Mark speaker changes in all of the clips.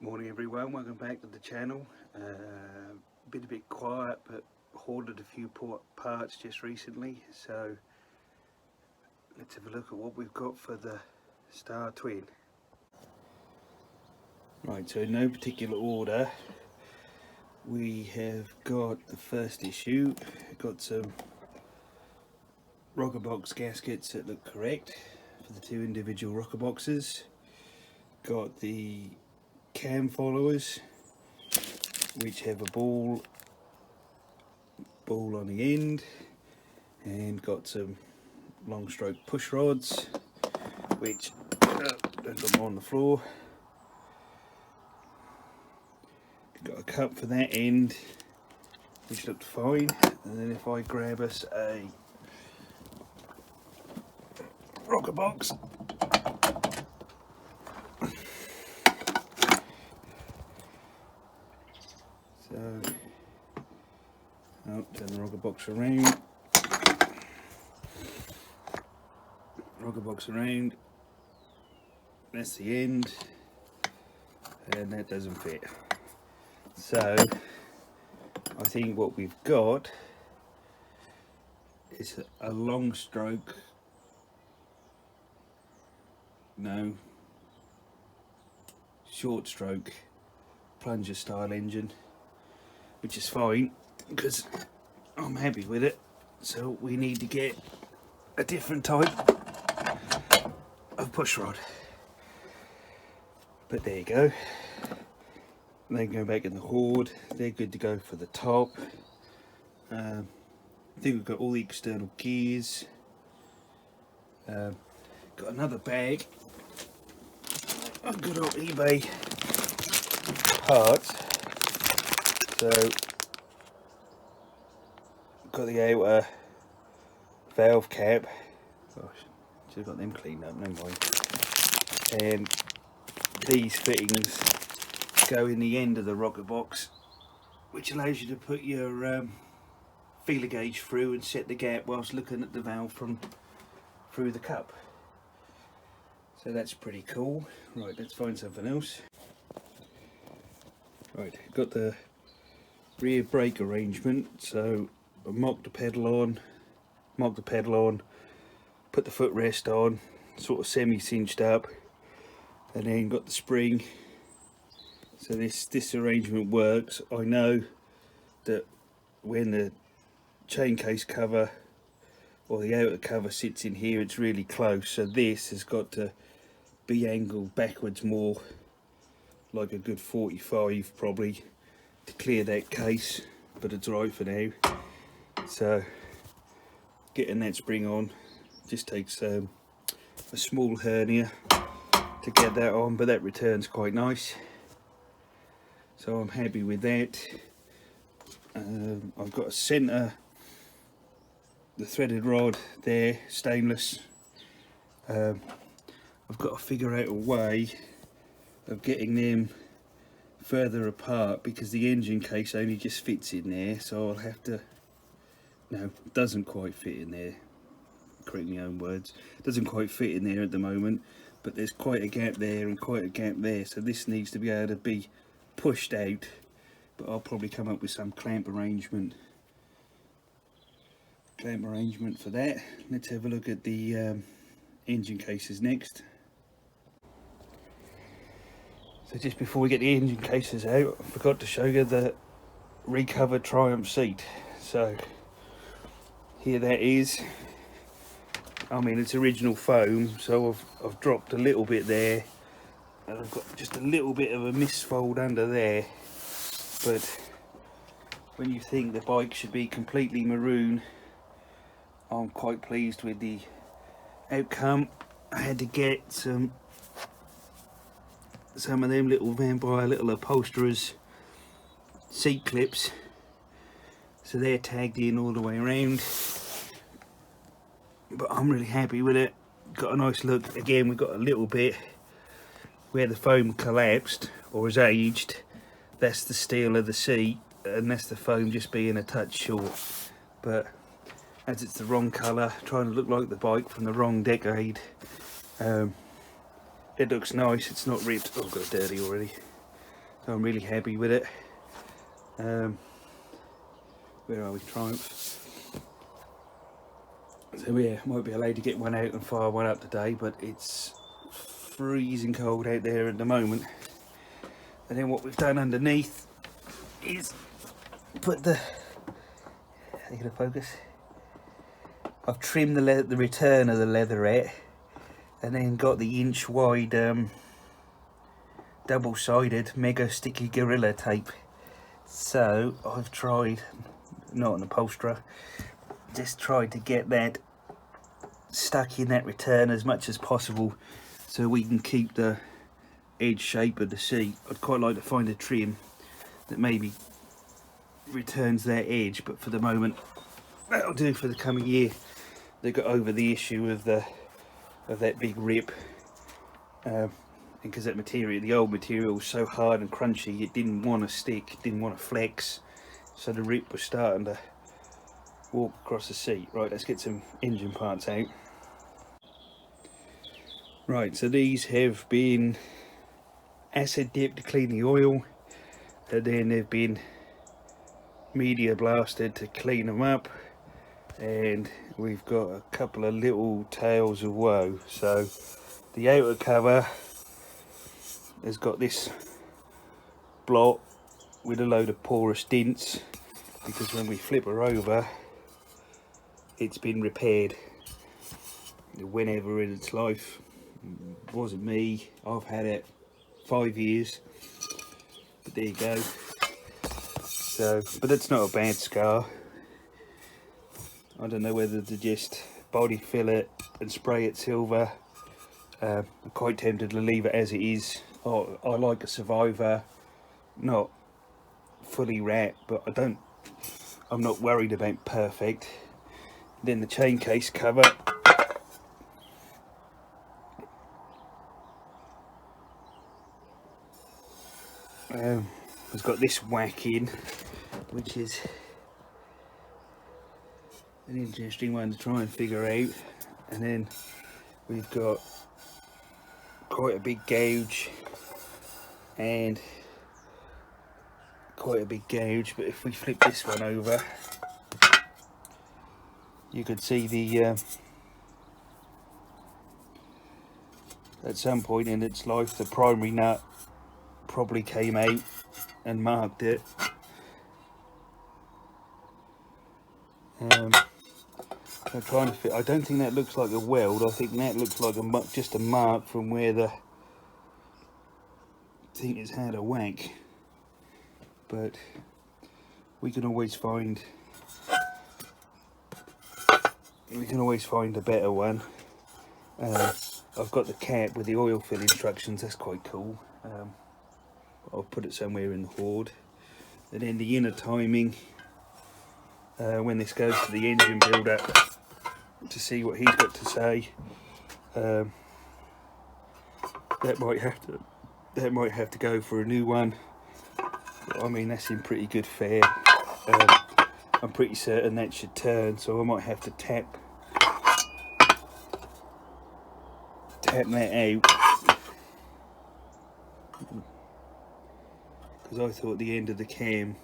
Speaker 1: Morning everyone, welcome back to the channel. Been a bit quiet, but hoarded a few parts just recently, so let's have a look at what we've got for the Star Twin. Right, so in no particular order, we have got the first issue. Got some rocker box gaskets that look correct for the two individual rocker boxes. Got the cam followers, which have a ball on the end, and got some long stroke push rods, which don't got them on the floor. Got a cup for that end, which looked fine. And then if I grab us a rocker box, so turn the rocker box around. Rocker box around. That's the end, and that doesn't fit. So I think what we've got is a long stroke, short stroke plunger style engine, which is fine because I'm happy with it. So we need to get a different type of push rod, but there you go. They go back in the hoard. They're good to go for the top. I think we've got all the external gears. Got another bag of good old eBay parts. So got the outer valve cap. Gosh, should have got them cleaned up, never mind. And these fittings go in the end of the rocker box, which allows you to put your feeler gauge through and set the gap whilst looking at the valve from through the cup. So that's pretty cool. Right, let's find something else. Right, got the rear brake arrangement. So I mocked the pedal on, put the footrest on, sort of semi cinched up, and then got the spring. So this arrangement works. I know that when the chain case cover or the outer cover sits in here, it's really close, so this has got to be angled backwards more, like a good 45 probably, to clear that case, but it's right for now. So getting that spring on just takes a small hernia to get that on, but that returns quite nice, so I'm happy with that. I've got a centre, the threaded rod there, stainless. I've got to figure out a way of getting them further apart because the engine case only just fits in there, so I'll have to, no, it doesn't quite fit in there, correct my own words, it doesn't quite fit in there at the moment, but there's quite a gap there and quite a gap there, so this needs to be able to be pushed out, but I'll probably come up with some clamp arrangement for that. Let's have a look at the engine cases next. So just before we get the engine cases out, I forgot to show you the recovered Triumph seat. So here that is. I mean, it's original foam, so I've dropped a little bit there, and I've got just a little bit of a misfold under there, but when you think the bike should be completely maroon, I'm quite pleased with the outcome. I had to get some of them little vampire little upholsterers seat clips, so they're tagged in all the way around, but I'm really happy with it. Got a nice look. Again, we've got a little bit where the foam collapsed or has aged. That's the steel of the seat, and that's the foam just being a touch short, but as it's the wrong colour, trying to look like the bike from the wrong decade, it looks nice. It's not ripped. Oh, I've got it dirty already. So I'm really happy with it. Where are we? Triumph. So yeah, might be allowed to get one out and fire one up today, but it's freezing cold out there at the moment. And then what we've done underneath is put the, are you gonna focus? I've trimmed the return of the leatherette, and then got the inch wide double-sided mega sticky gorilla tape. So I've tried, not an upholsterer, just tried to get that stuck in that return as much as possible so we can keep the edge shape of the seat. I'd quite like to find a trim that maybe returns that edge, but for the moment that'll do for the coming year. They got over the issue of that big rip, because that material, the old material, was so hard and crunchy it didn't want to stick, it didn't want to flex, so the rip was starting to walk across the seat. Right, let's get some engine parts out. Right, so these have been acid dipped to clean the oil, and then they've been media blasted to clean them up, and we've got a couple of little tales of woe. So the outer cover has got this blot with a load of porous dints, because when we flip her over it's been repaired whenever in its life. It wasn't me, I've had it 5 years, but there you go. So, but it's not a bad scar. I don't know whether to just body fill it and spray it silver. I'm quite tempted to leave it as it is. I like a survivor, not fully wrapped, but I'm not worried about perfect. Then the chain case cover, has got this whack in, which is an interesting one to try and figure out. And then we've got quite a big gouge and quite a big gouge, but if we flip this one over you could see the at some point in its life the primary nut probably came out and marked it. I'm trying to fit. I don't think that looks like a weld. I think that looks like just a mark from where the thing has had a whack. But we can always find a better one. I've got the cap with the oil fill instructions. That's quite cool. I'll put it somewhere in the hoard. And then the inner timing, when this goes to the engine builder to see what he's got to say, that might have to go for a new one. I mean, that's in pretty good fare. I'm pretty certain that should turn, so I might have to tap that out, because I thought the end of the cam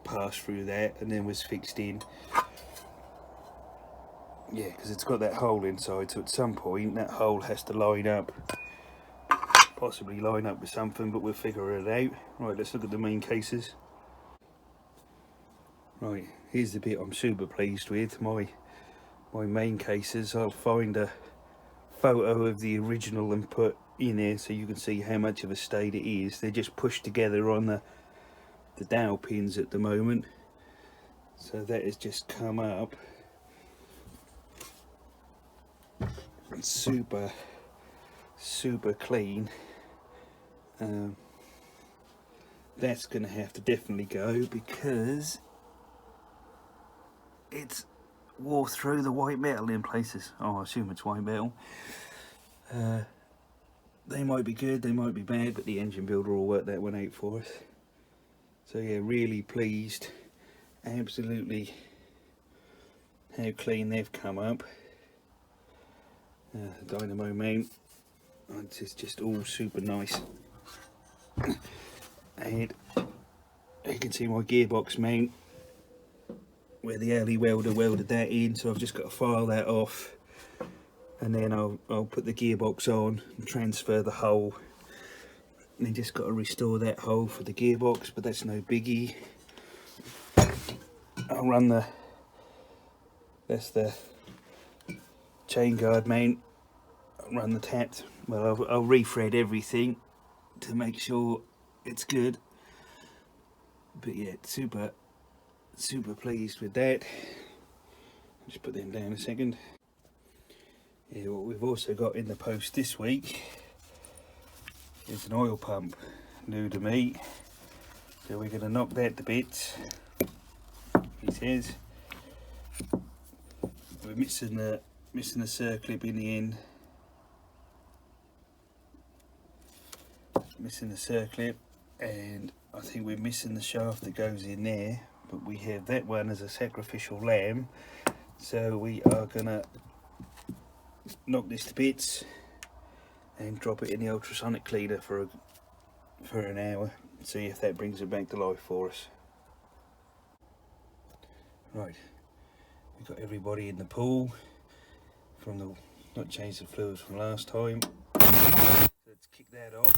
Speaker 1: passed through that and then was fixed in. Yeah, because it's got that hole inside, so at some point that hole has to line up, possibly line up with something, but we'll figure it out. Right, let's look at the main cases. Right, here's the bit I'm super pleased with. My main cases, I'll find a photo of the original and put in there so you can see how much of a state it is. They're just pushed together on the dowel pins at the moment, so that has just come up. Super clean. That's gonna have to definitely go because it's wore through the white metal in places. Oh, I assume it's white metal. They might be good, they might be bad, but the engine builder will work that one out for us. So yeah, really pleased. Absolutely how clean they've come up. The dynamo mount, it's just all super nice. and you can see my gearbox mount where the alley welder welded that in, so I've just got to file that off, and then I'll put the gearbox on and transfer the hole, and then just got to restore that hole for the gearbox, but that's no biggie. I'll run that's the chain guard mount. I'll run the taps, well I'll rethread everything to make sure it's good, but yeah, super pleased with that. Just put them down a second. Yeah, what we've also got in the post this week is an oil pump, new to me, so we're going to knock that to bits. It says we're missing the circlip in the end, missing the circlip, and I think we're missing the shaft that goes in there, but we have that one as a sacrificial lamb, so we are gonna knock this to bits and drop it in the ultrasonic cleaner for an hour, see if that brings it back to life for us. Right, we've got everybody in the pool from the, not changed the fluids from last time. Let's kick that off.